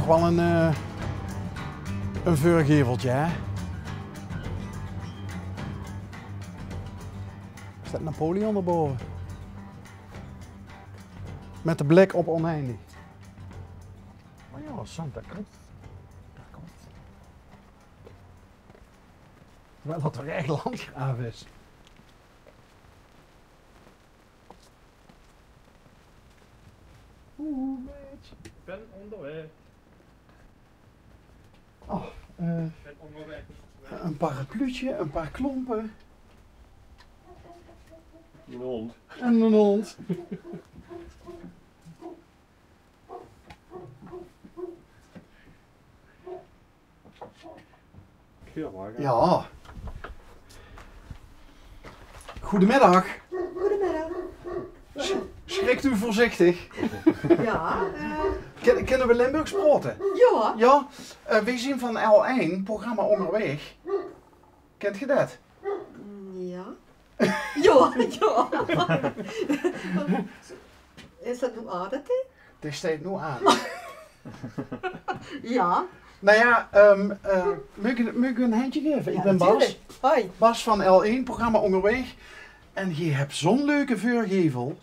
toch wel een vuurgeveltje, hè? Is dat Napoleon erboven? Met de blik op oneindig. Oh ja, Santa Cruz. Daar komt het. Wel dat er echt landgraaf is. Bitch. Ik ben onderweg. Oh, Ik ben onderweg. een parapluutje, een paar klompen Een hond. en een hond. Ja. Goedemiddag. Goedemiddag. Schrikt u voorzichtig. Ja, Kennen we Limburgs praten? ja. Ja. Wij zien van L1, programma Onderweg. Kent je dat? Ja. Ja, ja. Is dat nu aardig? Het staat nu aan. Ja. Nou ja, moet ik u een handje geven? Ik ben Bas. natuurlijk. Hoi. Bas van L1, programma Onderweg. En je hebt zo'n leuke vuurgevel.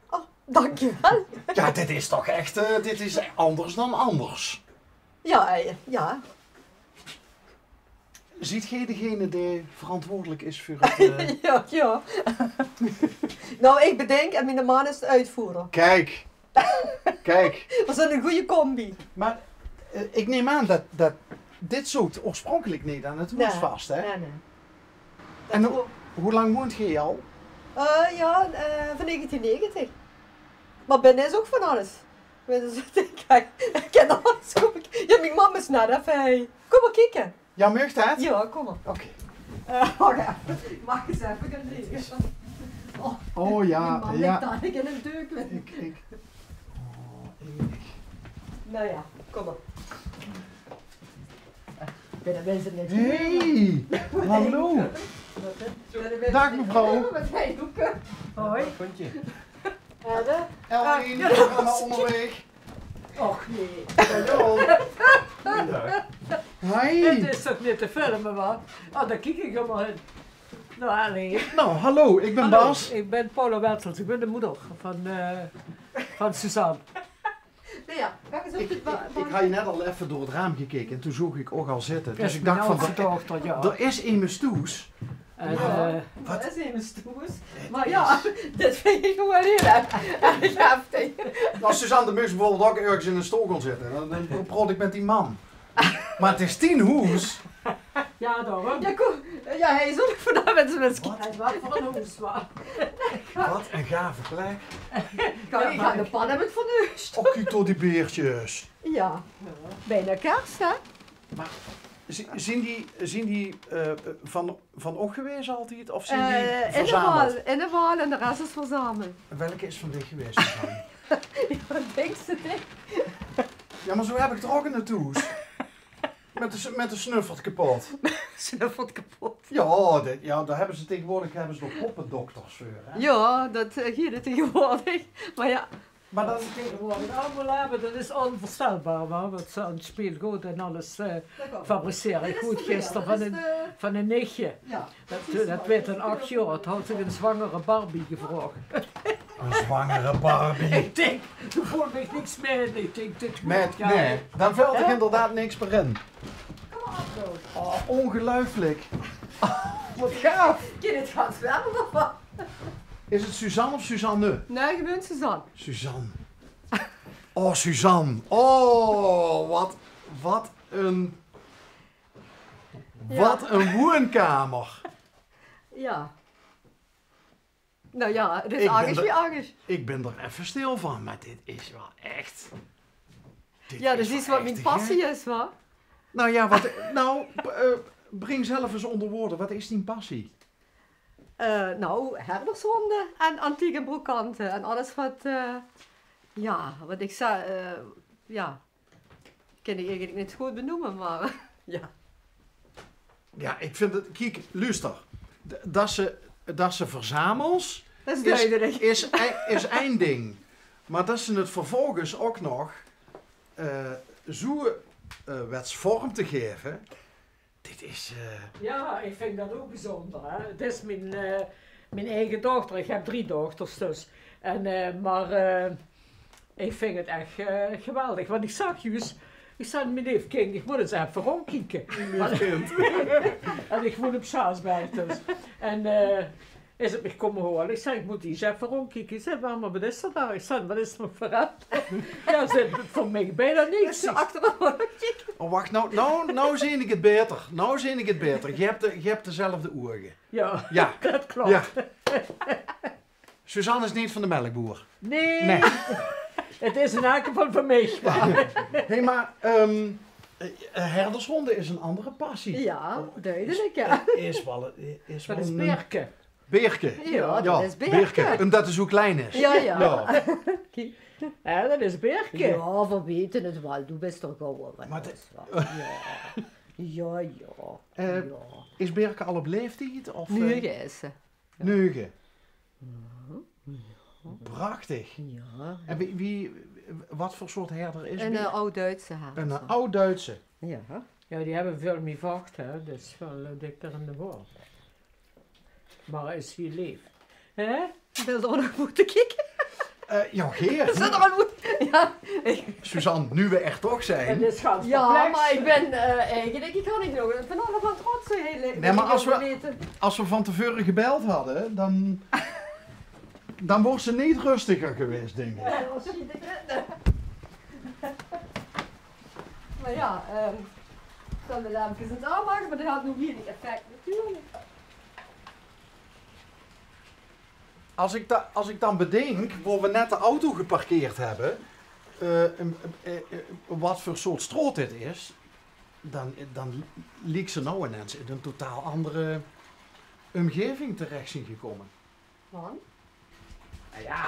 Oh, dankjewel. Ja, dit is toch echt, dit is anders dan anders. Ja, ja. Ziet jij degene die verantwoordelijk is voor het... Ja, ja. Nou, ik bedenk en mijn man is de uitvoerder. Kijk. Kijk. We zijn een goede combi. Maar ik neem aan dat dit zoekt oorspronkelijk niet aan het huis vast, hè? Nee, nee. En hoe lang woont je al? Ja, van 1990. Maar binnen is ook van alles. Kijk, ik ken alles. Kom ik. Ja, mijn mama is net even. Hey. Kom maar kijken. Ja, mag dat? Ja, kom maar. Oké. Wacht even. Mag eens even gaan liggen. Oh ja, Mijn man ja. ligt daar in een deuk. Ik. Oh, enig. Nou ja, kom maar. Binnen mensen net. Hey, hallo. Dag mevrouw. Wat hij doeken. Hoi. Puntje. L1, programma Onderweg. Och nee. Hallo. Hi. Het is toch niet te filmen, wat? Oh, daar kijk ik helemaal in. Nou, alleen. Nou, hallo, ik ben Hallo, Bas. ik ben Paula Wetsels. Ik ben de moeder van Suzanne. Nou ja, kijk eens op dit Ik had je net al even door het raam gekeken en toen zocht ik ook al zitten. Dus Is ik mijn dacht van, oudste dochter, ja. er is immers toes. En, Wat is een stoes? Maar ja, dit vind ik gewoon heel erg heftig. Als Suzanne de Mus bijvoorbeeld ook ergens in een stoel kon zitten, dan praat ik met die man. Maar het is 10 hoes. ja, daarom. Ja, kom. Ja, hij is ook vandaag met zijn ski. Hij is wat voor een hoes, maar. Wat een gave plek. Ik ga de pan hebben verneust. Och, kijk door die beertjes. Ja, bijna kerst, hè? Maar zien die van ook geweest altijd? Of zien die verzameld? In de waal en de rest is verzameld. Welke is van dit geweest, Suzanne? Ja, denk ze dit? Ja, maar zo heb ik er ook in de toes. Met de snuffert kapot. Snuffelt kapot. Ja, daar hebben ze tegenwoordig nog poppendokters voor. Hè? Ja, dat hier tegenwoordig. Maar ja. Maar dan Tegenwoordig allemaal hebben, dat is onvoorstelbaar, maar wat ze aan het speelgoed en alles fabriceren. Ik goed gisteren van een nichtje. Ja, Dat weet een 8 jaar, het had zich een zwangere Barbie gevraagd. een zwangere Barbie. Ik denk, er voelt ik niks meer in. Ik denk, dit Met, ja. nee, dan valt er inderdaad niks meer in. kom maar op, Oh, ongelooflijk. Wat gaaf. Kind, het gaat wel nog wat. Is het Suzanne of Suzanne? Nee, gewoon Suzanne. Suzanne. Oh, Suzanne. Oh, wat een... Wat een woonkamer. Ja. Nou ja, het is Ik ben angst er- wie angst. Ik ben er even stil van, maar dit is wel echt... Dit Ja, dat is wel iets wat echt mijn te passie gek. is, wat? Nou ja, breng zelf eens onder woorden. Wat is die passie? Nou, herdershonden en antieke broekanten en alles wat, ja, wat ik zei, ja, kan ik eigenlijk niet goed benoemen, maar ja. Ja, ik vind het... Kijk, luister. Dat ze verzamels... Dat is duidelijk. Is één ding. Maar dat ze het vervolgens ook nog zo wetsvorm te geven, dit is... Ja, ik vind dat ook bijzonder. Hè? Het is mijn eigen dochter. Ik heb 3 dochters dus. Maar ik vind het echt geweldig. Want ik zag juist, ik zei mijn neef King, ik moet eens even rondkijken. En ik woon op Schaarsberg dus. En is het me komen horen. Ik zei, ik moet eens even rondkijken. Ik zei, maar wat is er daar? Ik zei, wat is er voor hem? Ja, zit voor mij bijna niks. Zo achterover. Oh, wacht, nou zie ik het beter. Nou zie ik het beter. Je hebt dezelfde ogen. Ja, Ja. dat klopt. Ja. Suzanne is niet van de melkboer. Nee. Het is een haken van mij. Hé, maar herdershonden is een andere passie. Ja, duidelijk, ja. Is wel Dat is een Berke. beerke. Ja, dat is Berke. Omdat het zo klein is. Ja, ja. Ja, dat is Berke. Ja, we weten het wel. Du bist toch gewoon wat. Maar Ja. Ja. Is Berke al op leeftijd? Of, Nu is ze. Neugen. Prachtig. Ja. En wat voor soort herder is Een Berke? oud-Duitse herder. Een oud-Duitse. Ja. Ja, die hebben veel meer vacht, hè. Dat is wel dikker in de woord. Maar is hij leef. Hè? Wil er nog moeten kijken? Ja, Geer. Is er al moet? Ja. Suzanne, nu we er toch En zijn. dit gaat Ja, maar ik ben eigenlijk, ik kan niet nog van allemaal trots zo heel leuk. Nee, maar als we- weten. Als we van tevoren gebeld hadden, dan wordt ze niet rustiger geweest, denk ik. Ja, dat zie ik. Maar ja, ik zal de lampjes eens aanmaken, maar dat had nog hier niet effect natuurlijk. Als ik dan bedenk, waar we net de auto geparkeerd hebben, wat voor soort stroot dit is, dan liep ze nou ineens in een totaal andere omgeving terecht zien gekomen. Man, Nou ja,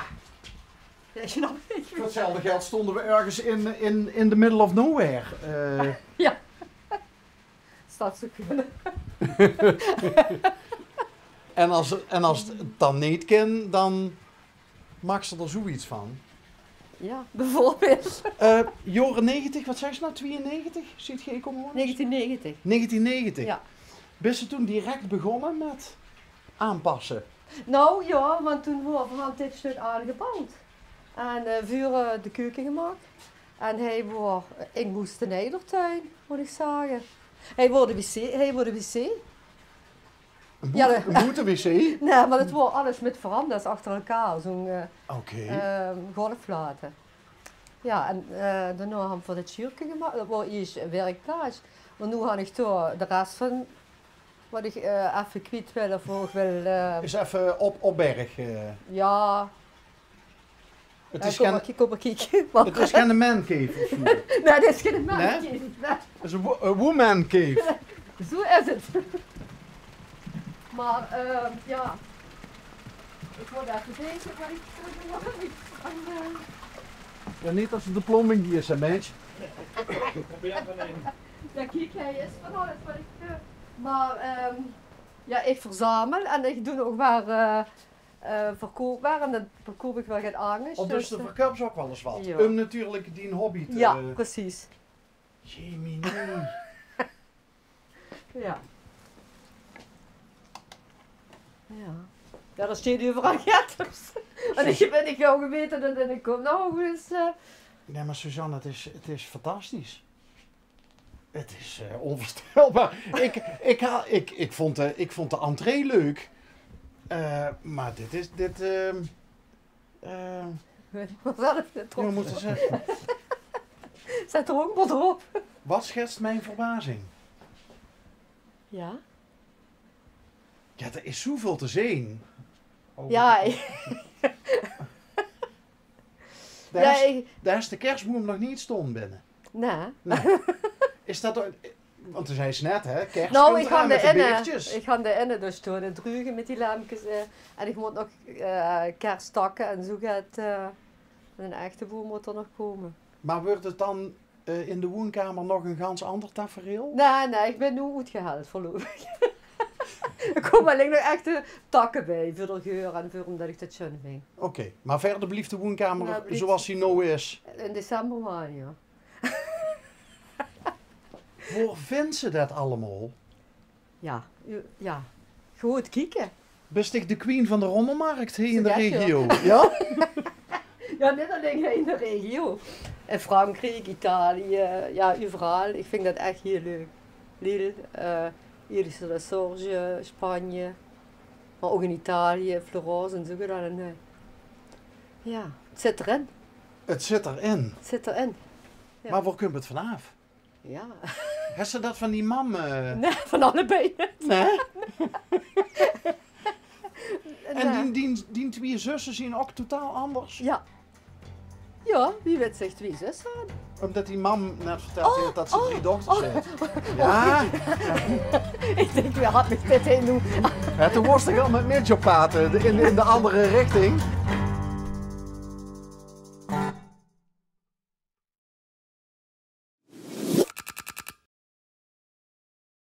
weet je nog een beetje? voor hetzelfde geld stonden we ergens in the middle of nowhere. Staat zo kunnen. En als het dan niet kan, dan maakt ze er zoiets van. Ja, bijvoorbeeld. Jaren 90, wat zeg je nou, 92? Ziet je komen wonen? 1990. 1990. Ja. Ben je toen direct begonnen met aanpassen? Nou ja, want toen hebben we dit stuk aangebouwd. En vuren de keuken gemaakt. En ik moest de nedertuin, moet ik zeggen. Hij wordt de wc. Een Ja, boete-wc? Nee, maar het wordt alles met veranda's achter elkaar, zo'n Oké. golfplaten. Ja, en daarna hebben we voor het schurken gemaakt. Dat was eerst een werkplaats. Maar nu ga ik door de rest van wat ik even kwijt wil of ik wil. Is even op berg. Ja, Het is kom maar kijken. Maar- het is geen mancave of zo. Nee, dat is geen man. Nee? Nee? Het is een woman cave. Zo is het. Maar ja, ik word even bezig, maar ik nog niet. Ja, niet als het de plombing die is, hè, mens. Probeer van een. Ja, kijk, hij is van alles wat ik. Maar ja, ik verzamel en ik doe ook waar verkoopbaar en dan verkoop ik wel het anders. Of dus de verkoop is ook wel eens wat. Ja. Om natuurlijk die hobby te... Ja, precies. Jemie, Ja. Ja. Ja, daar steeds overal getters. En ik ben ik jou geweten en ik kom nou eens. Nee, maar Suzanne, het is fantastisch. Het is onvoorstelbaar. Ik vond de entree leuk. Maar Wat was het? ja, we moeten zeggen. Zet er ook wat op. Wat schetst mijn verbazing? Ja. Ja, er is zoveel te zien. Ja, Daar is de kerstboom nog niet stond binnen. nee. Nee. Is dat ook... Want toen zei ze net, hè, kerst Nou, komt ik eraan ga met de beertjes. ik ga de innen dus door de drugen met die lampjes. En ik moet nog kersttakken en zo gaat een echte boom moet er nog komen. Maar wordt het dan in de woonkamer nog een gans ander tafereel? Nee, ik ben nu uitgehaald voorlopig. Er komen alleen nog echte takken bij, voor de geur en voor omdat ik dat schön vind. Oké, maar verder blijft de woonkamer Ja, blijft- zoals die nou is. In december maar, ja. Waar vindt ze dat allemaal? Ja, ja. Goed kijken. Best ik de queen van de rommelmarkt hier in de Zeg je? regio? Ja? Ja, niet alleen hier in de regio. In Frankrijk, Italië, ja, overal. Ik vind dat echt heel leuk. Lille, Irische Ressorge, Spanje. Maar ook in Italië, Florence en zo gedaan. En, ja, het zit erin. Het zit erin. Het zit erin. Ja. Maar waar komt het vanaf? Ja. Heeft ze dat van die mam? Nee, van allebei. Nee? En Nee. die twee zussen zien ook totaal anders? Ja. Ja, wie weet zich twee zussen aan. Omdat die mam net verteld heeft dat ze 3 dochters oh. heeft. Ja? Ik denk, wie had me dit heen doen? Toen was ik al met Mitch op praten in de andere richting.